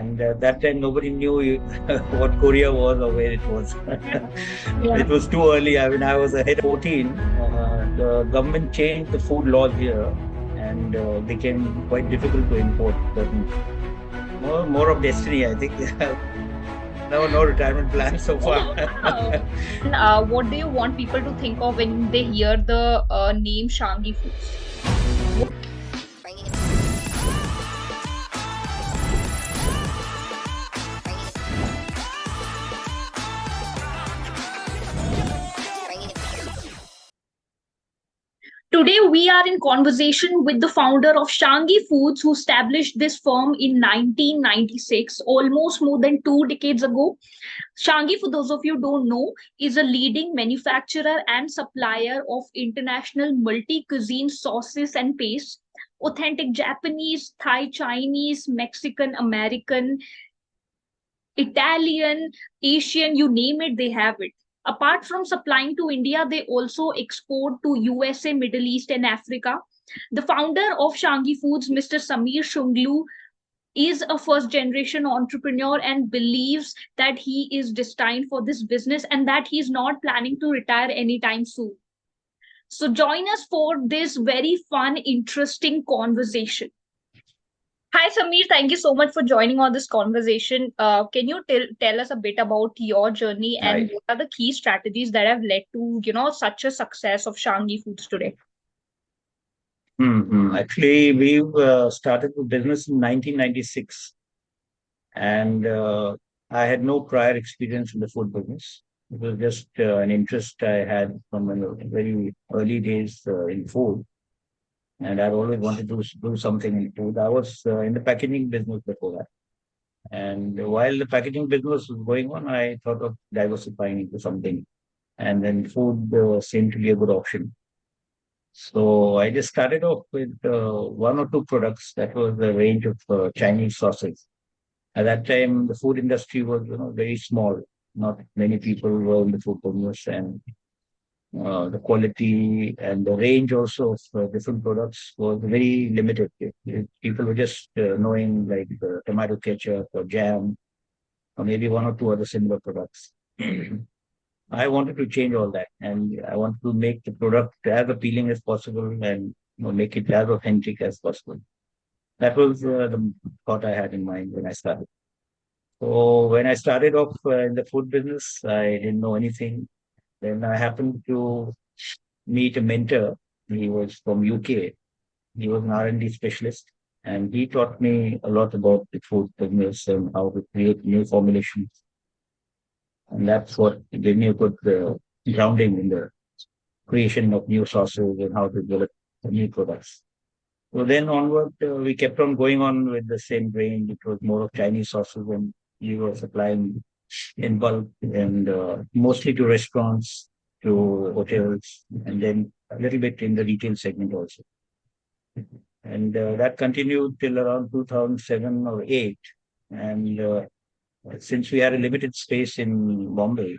And that time nobody knew what Korea was or where it was. Yeah. It was too early. I mean, I was ahead of 14. The government changed the food laws here and became quite difficult to import certain more of destiny, I think. No retirement plan so far. Wow. And what do you want people to think of when they hear the name Shangi Foods? Today, we are in conversation with the founder of Shangi Foods, who established this firm in 1996, almost more than 2 decades ago. Shangi, for those of you who don't know, is a leading manufacturer and supplier of international multi-cuisine sauces and pastes, authentic Japanese, Thai, Chinese, Mexican, American, Italian, Asian, you name it, they have it. Apart from supplying to India, they also export to USA, Middle East, and Africa. The founder of Shangi Foods, Mr. Samir Shungloo, is a first generation entrepreneur and believes that he is destined for this business and that he's not planning to retire anytime soon. So join us for this very fun, interesting conversation. Hi, Samir. Thank you so much for joining on this conversation. Can you tell us a bit about your journey and Right. what are the key strategies that have led to, such a success of Shangi Foods today? Actually, we've started the business in 1996, and I had no prior experience in the food business. It was just an interest I had from the very early days in food, and I've always wanted to do something in food. I was in the packaging business before that, and while the packaging business was going on, I thought of diversifying into something, and then food seemed to be a good option. So I just started off with one or two products. That was the range of Chinese sauces. At that time, the food industry was, very small. Not many people were in the food business, and the quality and the range also of different products was very limited. People were just knowing like tomato ketchup or jam, or maybe one or two other similar products. I wanted to change all that, and I wanted to make the product as appealing as possible, and make it as authentic as possible. That was the thought I had in mind when I started. So when I started off in the food business, I didn't know anything. Then I happened to meet a mentor. He was from UK. He was an R&D specialist, and he taught me a lot about the food business and how to create new formulations. And that's what gave me a good grounding in the creation of new sauces and how to develop new products. So then onward, we kept on going on with the same range. It was more of Chinese sauces, and we were supplying in bulk and mostly to restaurants, to hotels, and then a little bit in the retail segment also. And that continued till around 2007 or 8. And since we had a limited space in Bombay,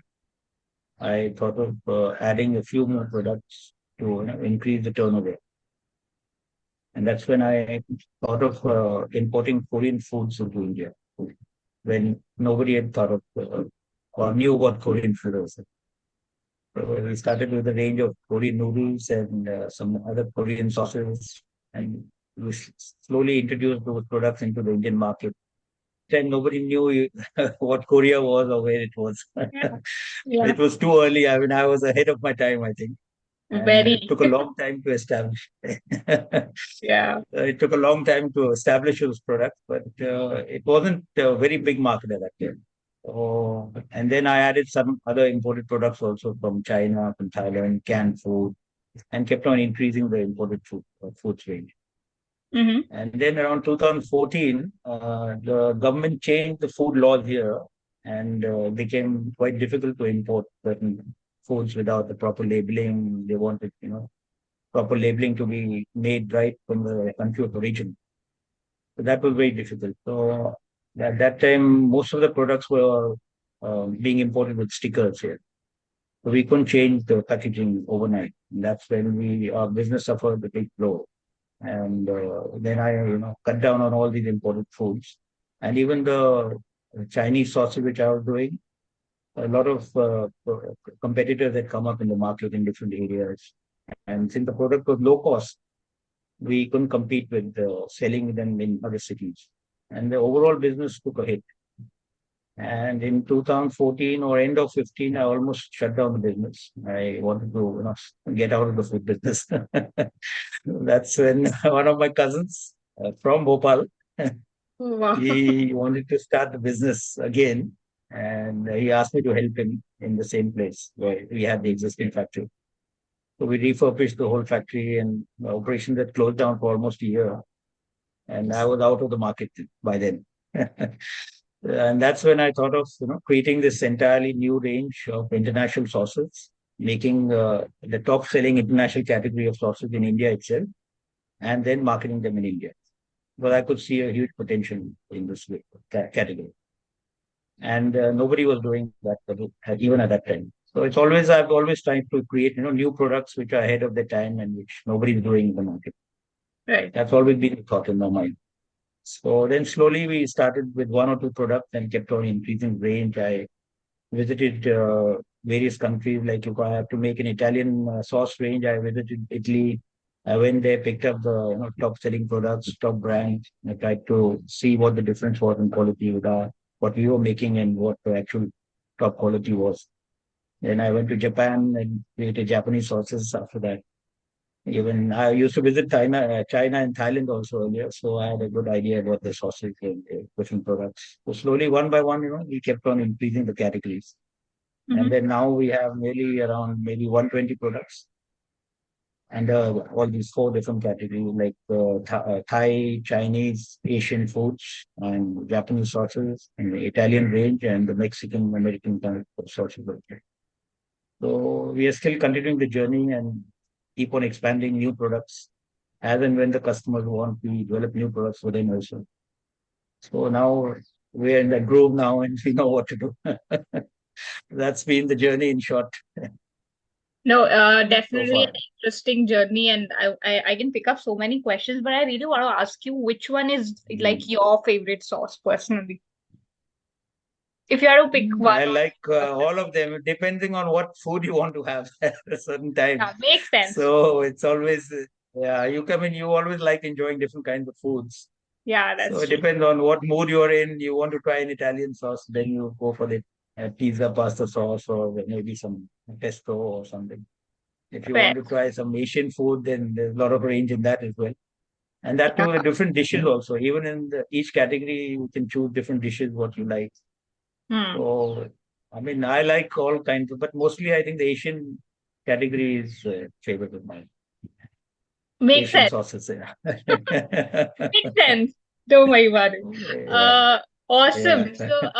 I thought of adding a few more products to increase the turnover. And that's when I thought of importing Korean foods into India, when nobody had thought of or knew what Korean food was. So we started with a range of Korean noodles and some other Korean sauces, and we slowly introduced those products into the Indian market. Then nobody knew what Korea was or where it was. Yeah. Yeah. It was too early. I mean, I was ahead of my time, I think, and it Very. took a long time to establish. Yeah. It took a long time to establish those products, but it wasn't a very big market at that time. So, and then I added some other imported products also from China, from Thailand, canned food, and kept on increasing the imported foods range. Mm-hmm. And then around 2014, the government changed the food laws here and became quite difficult to import certain foods without the proper labeling. They wanted, proper labeling to be made right from the country of origin. So that was very difficult. So at that time, most of the products were being imported with stickers here. So we couldn't change the packaging overnight. And that's when our business suffered a big blow. And then I, cut down on all these imported foods. And even the Chinese sauces which I was doing, a lot of competitors had come up in the market in different areas. And since the product was low cost, we couldn't compete with selling them in other cities. And the overall business took a hit. And in 2014 or end of 15, I almost shut down the business. I wanted to, get out of the food business. That's when one of my cousins from Bhopal, Wow. he wanted to start the business again. And he asked me to help him in the same place where we had the existing factory. So we refurbished the whole factory, and the operation that closed down for almost a year. And I was out of the market by then. And that's when I thought of creating this entirely new range of international sauces, making the top selling international category of sauces in India itself, and then marketing them in India. But I could see a huge potential in this category, and nobody was doing that even at that time. So I've always tried to create new products which are ahead of the time and which nobody is doing in the market. Right. That's always been the thought in my mind. So then slowly we started with one or two products and kept on increasing range. I visited various countries. Like if I have to make an Italian sauce range, I visited Italy. I went there, picked up the top selling products, top brands. I tried to see what the difference was in quality with what we were making and what the actual top quality was. Then I went to Japan and created Japanese sauces after that. Even I used to visit China and Thailand also earlier, so I had a good idea about the sausage and different products. So slowly, one by one, we kept on increasing the categories, and Mhm. then now we have nearly around maybe 120 products and all these four different categories like Thai, Chinese, Asian foods, and Japanese sauces, and the Italian range, and the Mexican American kind of sauces. So we are still continuing the journey and keep on expanding new products as and when the customers want, we develop new products for them also. So now we're in the groove now and we know what to do. That's been the journey in short No, so definitely an far. interesting journey, and I can pick up so many questions, but I really want to ask you which one is like Mm. your favorite sauce personally? If you had to pick one I or like two of them. all of them, depending on what food you want to have at a certain time. Yeah, makes sense. So it's always, yeah, you come in, you always like enjoying different kinds of foods. Yeah, So that's it true. depends on what mood you're in. You want to try an Italian sauce, then you go for the pizza pasta sauce or maybe some pesto or something. If you Fair. want to try some Asian food, then there's a lot of range in that as well. And that too, the Yeah. different dishes also. Even in each category, you can choose different dishes what you like. Hmm. So, I mean, I like all kinds of, but mostly I think the Asian category is favorite of mine. Makes Asian sense. sauces, yeah. Makes sense. Don't worry about it. Yeah, Uh, yeah. awesome. So,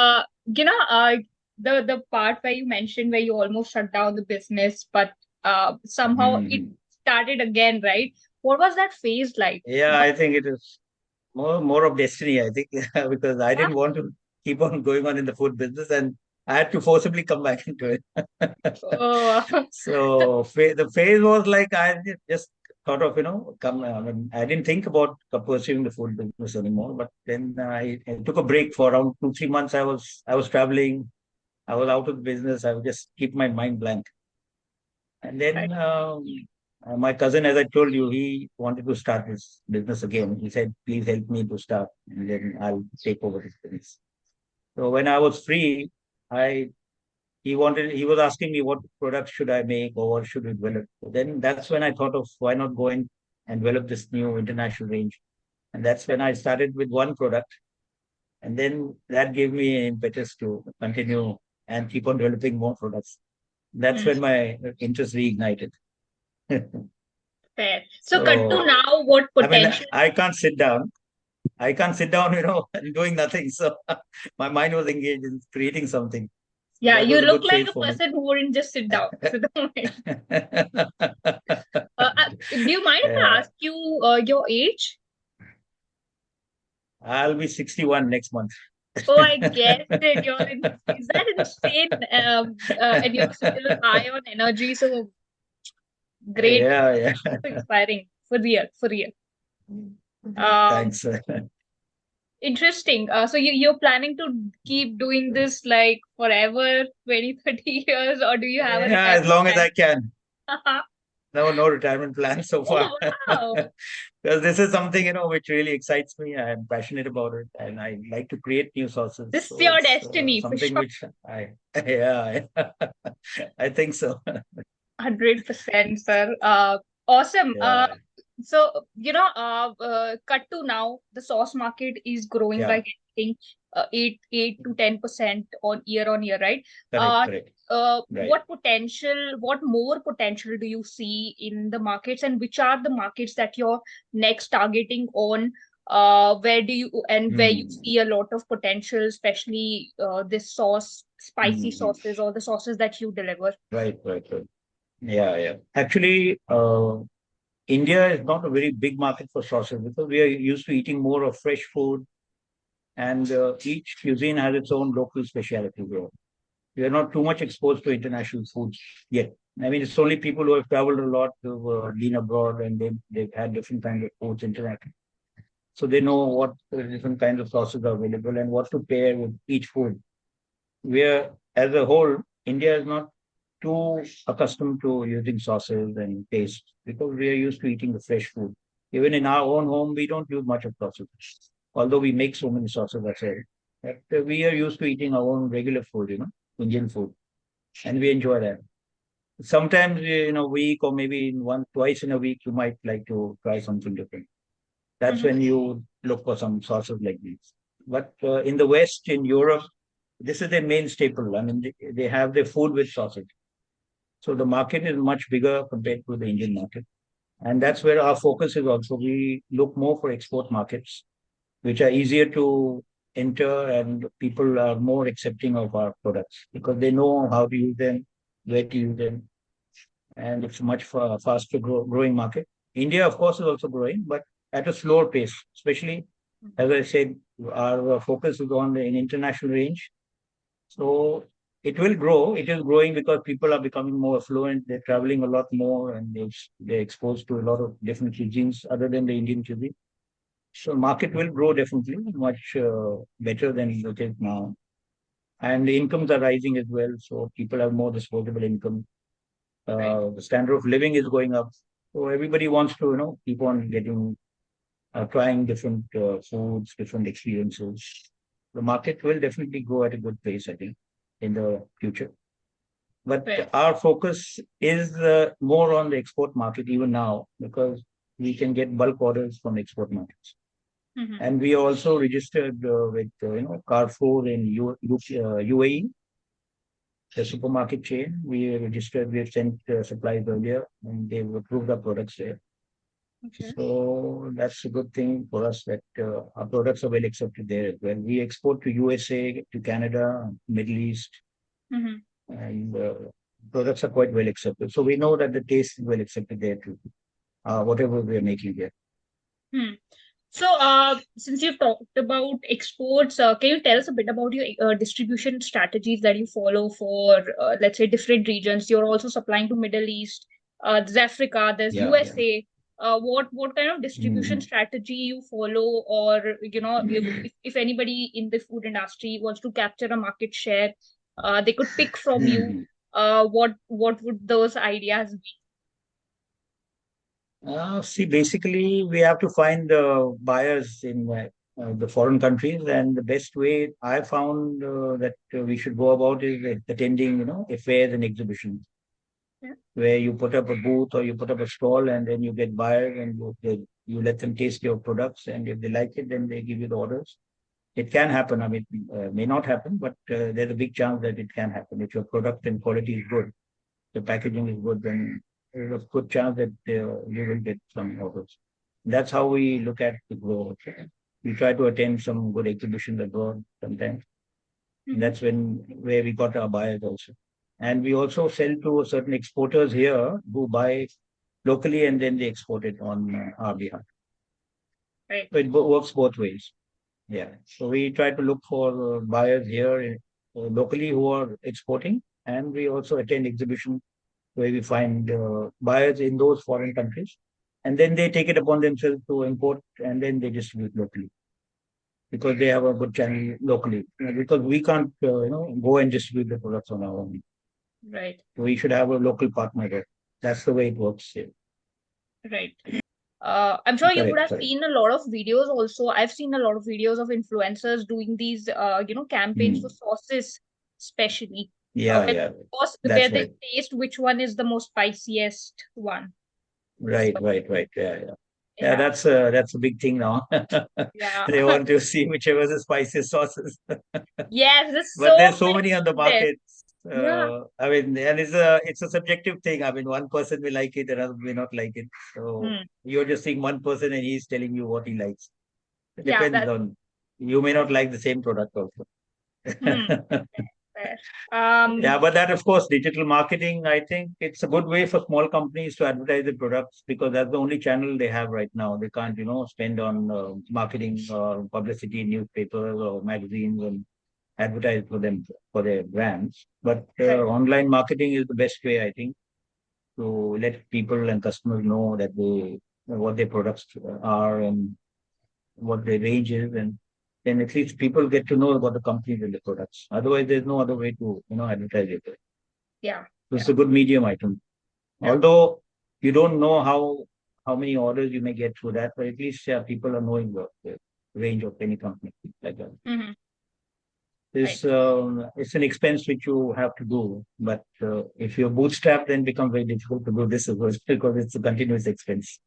the part where you mentioned where you almost shut down the business, but somehow it Mhm. started again, right? What was that phase like? Yeah, Because I think it is more of destiny, I think, because I yeah, didn't want to keep on going on in the food business and I had to forcibly come back into it. oh, So the phase was like I just thought of, come. I mean, I didn't think about pursuing the food business anymore. But then I took a break for around 2 3 months. I was traveling. I was out of the business. I would just keep my mind blank. And right. then my cousin, as I told you, he wanted to start his business again. He said, "Please help me to start, and then I'll take over his business." So when I was free, I he was asking me what products should I make or what should we develop. So then that's when I thought of why not go in and develop this new international range. And that's when I started with one product. And then that gave me an impetus to continue and keep on developing more products. That's Hmm, when my interest reignited. fair. So, cut to So, now, what I mean, potential? I can't sit down. I can't sit down, and doing nothing. So my mind was engaged in creating something. So Yeah, that you was a look good like phase a for me. person who wouldn't just sit down. So don't worry. Do you mind if I Yeah, ask you your age? I'll be 61 next month. Oh, I guessed it. Is that insane? And you're still high on energy. So great. Yeah, yeah. So inspiring. For real, for real. Um, Thanks. Interesting. So you're planning to keep doing this like forever, 20, 30 years, or do you have a Yeah, as long as retirement I can. plan? No retirement plan so far. Oh, wow. Because this is something, which really excites me. I'm passionate about it and I like to create new sources. This is So your it's destiny for something sure. which yeah, I think so. 100%, sir. Awesome. Yeah, So, cut to now, the sauce market is growing yeah, like anything, 8 to 10% on year, right? correct, Uh, correct. Right. what more potential do you see in the markets, and which are the markets that you're next targeting on? Where you Hmm. see a lot of potential, especially this spicy Hmm. sauces or the sauces that you deliver? Right, right, right. Yeah, yeah. Actually, India is not a very big market for sauces because we are used to eating more of fresh food, and each cuisine has its own local specialty. We are not too much exposed to international foods yet. I mean, it's only people who have traveled a lot, who've been abroad, and they've had different kinds of foods internationally. So they know what different kinds of sauces are available and what to pair with each food. Where, as a whole, India is not too accustomed to using sauces and paste because we are used to eating the fresh food. Even in our own home, we don't use much of sauces, although we make so many sauces ourselves. But we are used to eating our own regular food, Indian food, and we enjoy that. Sometimes in a week or maybe in twice in a week, you might like to try something different. That's Mhm. when you look for some sauces like these. But in the West, in Europe, this is their main staple. I mean, they have their food with sausage. So the market is much bigger compared to the Indian market. And that's where our focus is also. We look more for export markets, which are easier to enter and people are more accepting of our products because they know how to use them, where to use them, and it's much faster growing market. India, of course, is also growing, but at a slower pace. Especially, as I said, our focus is on the international range. So it will grow. It is growing because people are becoming more affluent. They're traveling a lot more, and they're exposed to a lot of different cuisines other than the Indian cuisine. So market will grow definitely much better than it is now. And the incomes are rising as well. So people have more disposable income. Right. The standard of living is going up. So everybody wants to, keep on trying different foods, different experiences. The market will definitely grow at a good pace, I think, in the future. But Right. our focus is more on the export market even now because we can get bulk orders from export markets. Mhm. And we also registered with, Carrefour in UAE, the supermarket chain. We registered, we have sent supplies earlier, and they've approved our products there. Okay. So that's a good thing for us that our products are well accepted there as well. We export to USA, to Canada, Middle East, Mhm. and products are quite well accepted. So we know that the taste is well accepted there too, whatever we are making there. Hmm. So, since you've talked about exports, can you tell us a bit about your distribution strategies that you follow for, let's say, different regions? You're also supplying to Middle East, there's Africa, there's Yeah, yeah. USA. What kind of distribution Mhm. strategy you follow, or if anybody in the food industry wants to capture a market share, they could pick from you. Mhm. What would those ideas be? See, basically, we have to find the buyers in the foreign countries, and the best way I found that we should go about is attending, fairs and exhibitions, Yeah. where you put up a booth or you put up a stall, and then you get buyers and you let them taste your products, and if they like it, then they give you the orders. It can happen. I mean, may not happen, but there's a big chance that it can happen if your product and quality is good, the packaging is good, then there's a good chance that you will get some orders. That's how we look at the growth. We try to attend some good exhibitions abroad sometimes. Mhm. That's where we got our buyers also. And we also sell to certain exporters here who buy locally and then they export it on our behalf. Right. So it works both ways. Yeah. So we try to look for buyers here locally who are exporting, and we also attend exhibitions where we find buyers in those foreign countries, and then they take it upon themselves to import, and then they distribute locally. because they have a good channel locally. Because we can't, go and distribute the products on our own. Right. We should have a local partner there. That's the way it works here. Right. I'm sure you would Correct, have correct. seen a lot of videos also. I've seen a lot of videos of influencers doing these, campaigns for Hmm. sauces, especially, Yeah, where yeah, where that's they right. taste which one is the most spiciest one. Right, So, right, right. Yeah, yeah. Yeah, yeah, that's a big thing now. yeah. They want to see whichever is the spiciest sauces. Yes, there's But so there's so many many on the out there. market. Yeah. I mean, and it's a subjective thing. I mean, one person may like it, another may not like it. So Hmm. you're just seeing one person and he's telling you what he likes. It Yeah, depends that. on you may not like the same product also. Hmm. Fair. Yeah, but that, of course, digital marketing, I think it's a good way for small companies to advertise the products because that's the only channel they have right now. They can't, spend on marketing or publicity in newspapers or magazines and advertise for them for their brands. But Right. online marketing is the best way, I think, to let people and customers know that what their products are and what their range is, and then at least people get to know about the companies and the products. Otherwise, there's no other way to advertise it. Yeah. It's Yeah. a good medium item. Yeah. Although you don't know how many orders you may get through that, but at least people are knowing the range of any company like that. Hmm. It's Right. it's an expense which you have to do, but if you're bootstrapped, then become very difficult to do this as well because it's a continuous expense.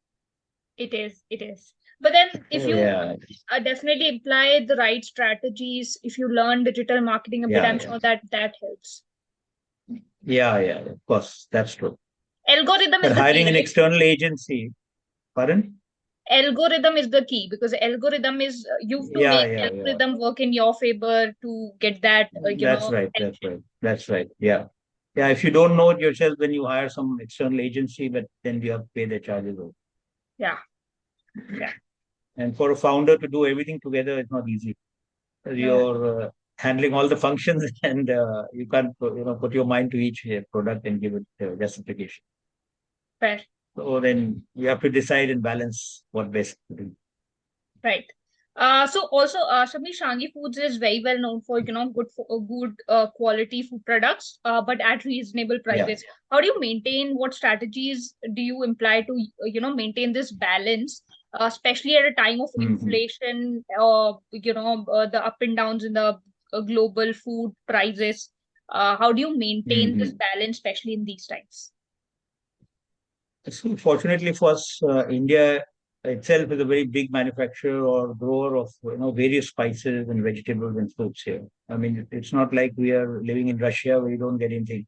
It is. It is. But then, if you Yeah, definitely apply the right strategies, if you learn digital marketing a bit, yeah, I'm yeah, sure that that helps. yeah, yeah. Of course, that's true. Algorithm But is the key, hiring an right? external agency, pardon? Algorithm is the key because algorithm is you have to Yeah, make yeah, yeah. algorithm work in your favor to get that That's right. That's attention. right. That's right. Yeah. Yeah. If you don't know it yourself, then you hire some external agency, but then you have to pay their charges. Also. Yeah, yeah, And for a founder to do everything together, it's not easy. no, You're handling all the functions, and you can't, put your mind to each product and give it justification. fair. So then you have to decide and balance what best to do. Right. So also, Shamir, Shangi Foods is very well known for good quality food products, but at reasonable Yeah. prices. How do you maintain? What strategies do you imply to maintain this balance, especially at a time of Hmm. inflation, the up and downs in the global food prices? How do you maintain this Hmm. balance, especially in these times? So fortunately for us, India itself is a very big manufacturer or grower of various spices and vegetables and fruits here. I mean, it's not like we are living in Russia where you don't get anything,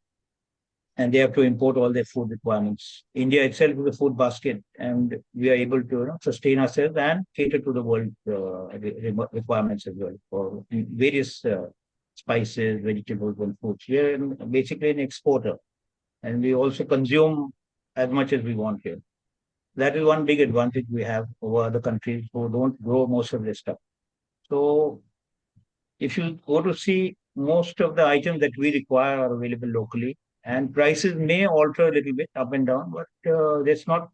and they have to import all their food requirements. India itself is a food basket, and we are able to sustain ourselves and cater to the world requirements as well for various spices, vegetables, and fruits. We are basically an exporter, and we also consume as much as we want here. That is one big advantage we have over other countries who don't grow most of their stuff. So if you go to see, most of the items that we require are available locally, and prices may alter a little bit up and down, but that's not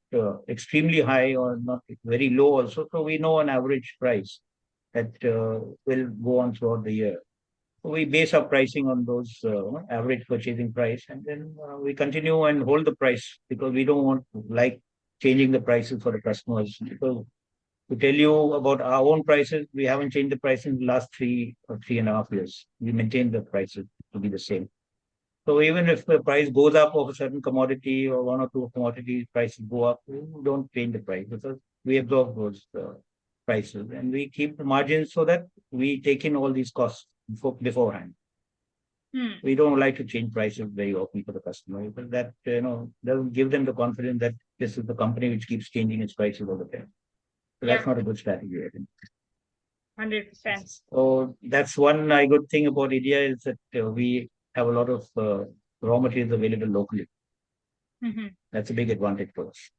extremely high or not very low also. So we know an average price that will go on throughout the year. So we base our pricing on those average purchasing price, and then we continue and hold the price because we don't want to like changing the prices for the customers. Because to tell you about our own prices, we haven't changed the price in the last 3 or 3.5 years. We maintain the prices to be the same. So even if the price goes up of a certain commodity or one or two commodities prices go up, we don't change the price because we absorb those prices and we keep the margins so that we take in all these costs beforehand. Hmm. We don't like to change prices very often for the customer because that doesn't give them the confidence that this is the company which keeps changing its prices all the time. So Yeah, that's not a good strategy, I think. 100%. So that's one good thing about India is that we have a lot of raw materials available locally. That's a big advantage for us.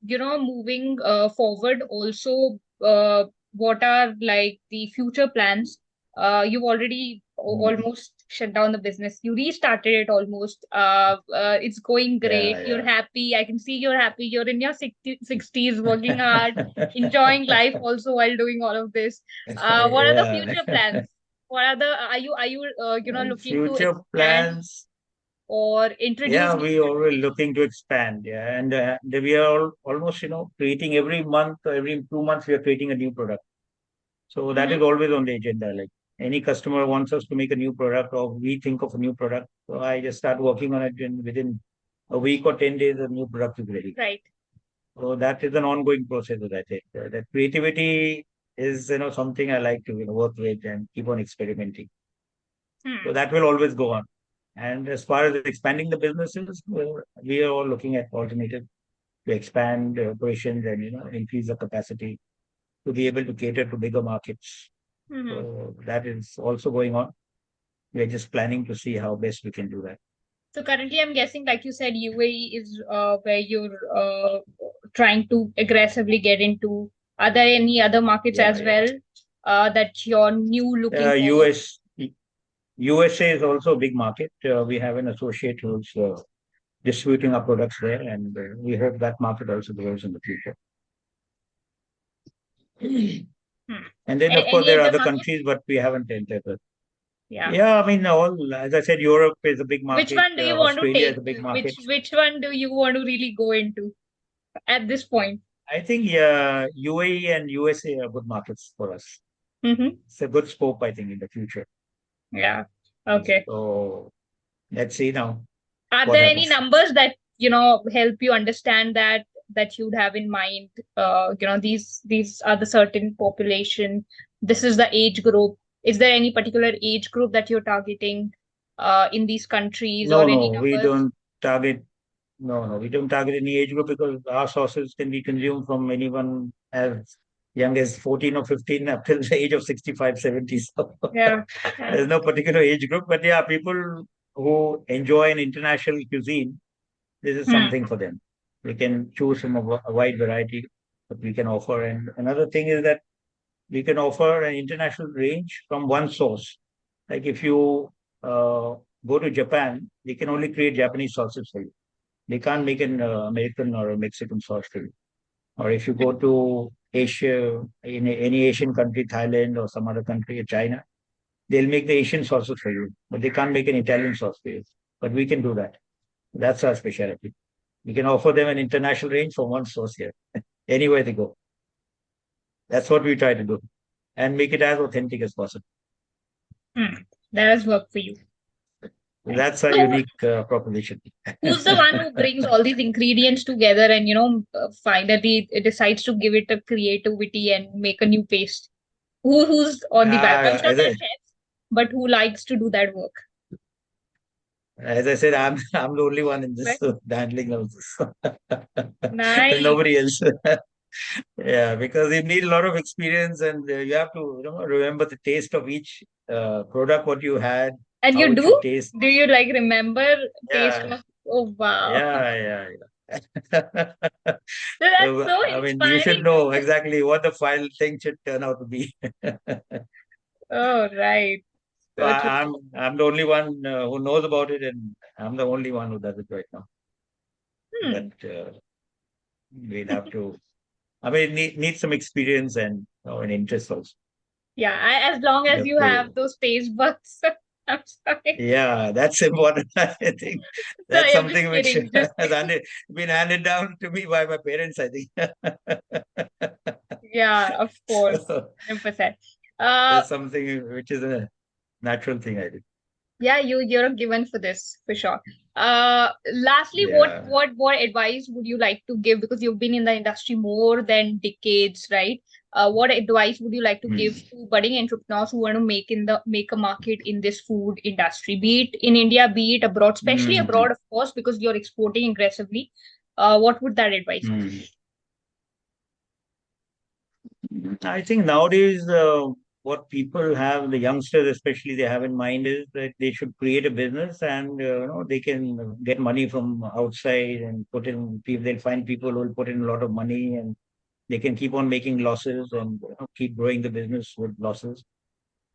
Moving forward also, what are like the future plans? You've already Mm. almost shut down the business. You restarted it almost. It's going great. Yeah, You're yeah. happy. I can see you're happy. You're in your 60s, working hard, enjoying life also while doing all of this. What are the Yeah. future plans? What are the are you looking to Future expand plans. or introduce Yeah, new we are recipes? looking to expand. Yeah, and we are almost, creating every month or every 2 months, we are creating a new product. So that Mm-hmm. is always on the agenda. Like any customer wants us to make a new product or we think of a new product. So I just start working on it and within a week or 10 days, the new product is ready. Right. So that is an ongoing process, as I think. That creativity is, something I like to, work with and keep on experimenting. So Hmm. that will always go on. And as far as expanding the businesses, well, we are all looking at alternatives to expand operations and, increase the capacity to be able to cater to bigger markets. Mm-hmm. So that is also going on. We're just planning to see how best we can do that. So currently, I'm guessing, like you said, UAE is where you're trying to aggressively get into. Are there any other markets Yeah, as yeah. well that you're new looking forward? USA is also a big market. We have an associate who's distributing our products there, and we hope that market also grows in the future. Hmm. And then, of course, Any there are other other markets? countries, but we haven't entered. Yeah. Yeah, I mean, as I said, Europe is a big Which market. one do you want to Australia is take? a big market. Which one do you want to really go into at this point? I think UAE and USA are good markets for us. Mm-hmm. It's a good scope, I think, in the future. Yeah. Okay. So let's see now Are what there any happens. numbers that help you understand that you'd have in mind? These are the certain population. This is the age group. Is there any particular age group that you're targeting in these countries or No, any no, we numbers? don't target. No, no, we don't target any age group because our sauces can be consumed from anyone as young as 14 or 15 up till the age of 65, 70. So Yeah. Yeah. there's no particular age group. But yeah, people who enjoy an international cuisine, this is Hmm. something for them. We can choose from a wide variety that we can offer. And another thing is that we can offer an international range from one source. Like if you go to Japan, they can only create Japanese sauces for you. They can't make an American or a Mexican sauce for you. Or if you go to Asia, in any Asian country, Thailand or some other country, China, they'll make the Asian sauces for you, but they can't make an Italian sauce for you. But we can do that. That's our specialty. We can offer them an international range from one source here, anywhere they go. That's what we try to do and make it as authentic as possible. Hmm. That has worked for you. Right. That's a So unique proposition. who's the one who brings all these ingredients together and finally decides to give it a creativity and make a new paste? Who's on the back? I'm sure As there are I chefs, but who likes to do that work? as I said, I'm the only one in this Right. handling of this. There's Nice. nobody else. Yeah, because you need a lot of experience and you have to remember the taste of each product, what you had, And how you it should do? taste. Do you like remember taste Yeah, of? Oh wow. yeah, yeah. So that's So, so I mean, you should inspiring. know exactly what the final thing should turn out to be. Oh right. So So true. I'm the only one who knows about it, and I'm the only one who does it right now. But Hmm. we'll have to. I mean, need some experience and an interest also. Yeah, as long You as have you have to. those taste buds. I'm sorry. Yeah, that's important. I think that's Sorry, I'm just something which kidding. Just has been handed down to me by my parents, I think. yeah, of course. So 100%. Uh that's something which is a natural thing, I think. yeah, you're given for this for sure. Lastly, Yeah. what advice would you like to give, because you've been in the industry more than decades, right? What advice would you like to give Hmm. to budding entrepreneurs who want to make a market in this food industry, be it in India, be it abroad, especially Hmm. abroad, of course, because you're exporting aggressively. What would that advice be? Hmm. I think nowadays, what people have, the youngsters especially, they have in mind is that they should create a business and they can get money from outside and put in. They'll find people who will put in a lot of money and they can keep on making losses and keep growing the business with losses.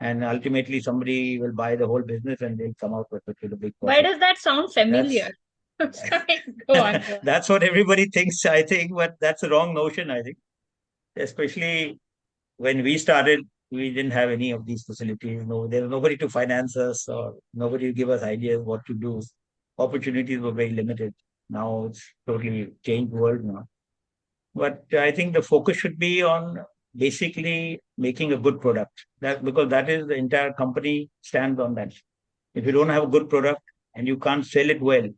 and ultimately somebody will buy the whole business and they'll come out with a big Why profit. does that sound familiar? That's Sorry, go on, go on. that's what everybody thinks, I think, but that's a wrong notion, I think. Especially when we started, we didn't have any of these facilities. No, there was nobody to finance us or nobody to give us ideas what to do. Opportunities were very limited. Now it's totally changed world now. But I think the focus should be on basically making a good product. That because that is the entire company stands on that. If you don't have a good product and you can't sell it well,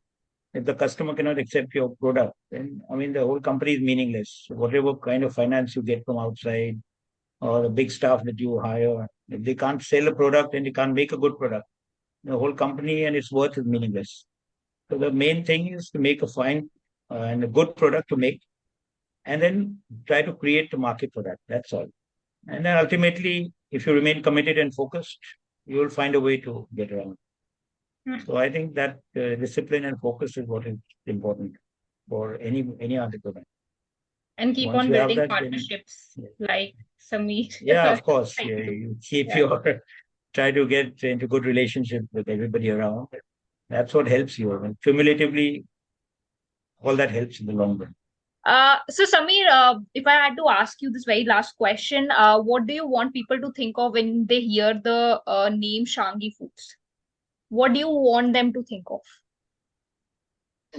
if the customer cannot accept your product, then I mean the whole company is meaningless. So whatever kind of finance you get from outside or the big staff that you hire, if they can't sell a product and they can't make a good product, the whole company and its worth is meaningless. So the main thing is to make a fine and a good product to make, and then try to create the market for that. That's all. And then ultimately, if you remain committed and focused, you will find a way to get around. Hmm. So I think that discipline and focus is what is important for any entrepreneur. And keep Once on you have building that, then partnerships like Samir. yeah, of course, Thank yeah, you. you keep Yeah. your try to get into good relationship with everybody around. That's what helps you. And cumulatively, all that helps in the long run. So Samir, if I had to ask you this very last question, what do you want people to think of when they hear the name Shangi Foods? What do you want them to think of?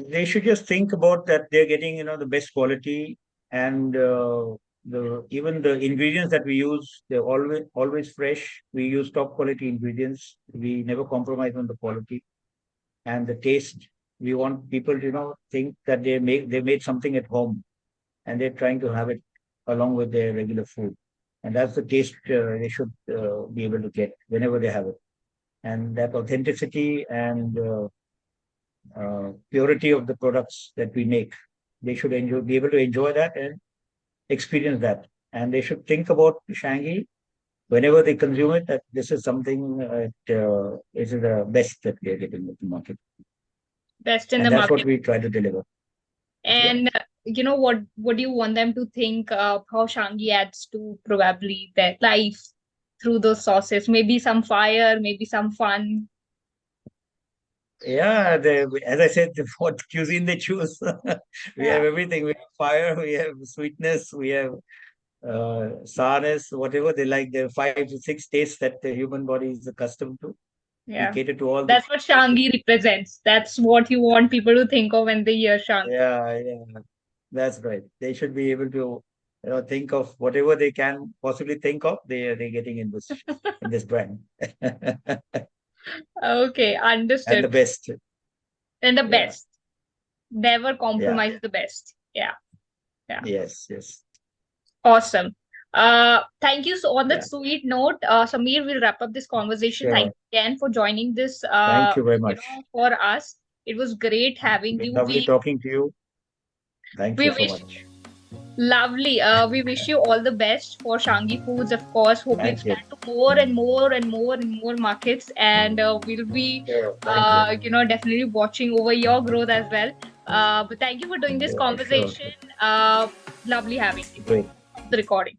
They should just think about that they're getting, the best quality and the even the ingredients that we use, they're always fresh. We use top quality ingredients. We never compromise on the quality and the taste. We want people to, think that they made something at home and they're trying to have it along with their regular food. And that's the taste they should be able to get whenever they have it. And that authenticity and purity of the products that we make, they should be able to enjoy that and experience that. And they should think about Shangi whenever they consume it, that this is something, is the best that we are getting with the market. Best in And the that's what market. we try to deliver. Yeah. And what do you want them to think of how Shangi adds to probably their life through those sauces? Maybe some fire, maybe some fun. Yeah, as I said, what cuisine they choose. We Yeah, have everything. We have fire, we have sweetness, we have sourness, whatever they like. There are 5 to 6 tastes that the human body is accustomed to. We yeah. cater to all the That's what Shangi represents. That's what you want people to think of when they hear Shangi. yeah, yeah. That's right. They should be able to, think of whatever they can possibly think of. They're getting in this brand, Okay, and understood. the best. And the Yeah, best. Never yeah, compromise the best. Yeah, yeah. yes, yes, Awesome. Thank you. So on that yeah. sweet note, Samir, we'll wrap up this conversation. Thank Sure. you again for joining this, Thank you very much. for us. It was great having Been you. lovely talking to you. Thank We you so wish much. lovely. We wish you all the best for Shangi Foods, of course. Hope you Thank you. expand to more and more and more and more markets, and we'll be, Sure. Thank you. definitely watching over your growth as well. But thank you for doing this Sure. Sure. conversation. Lovely having you. Great. The recording.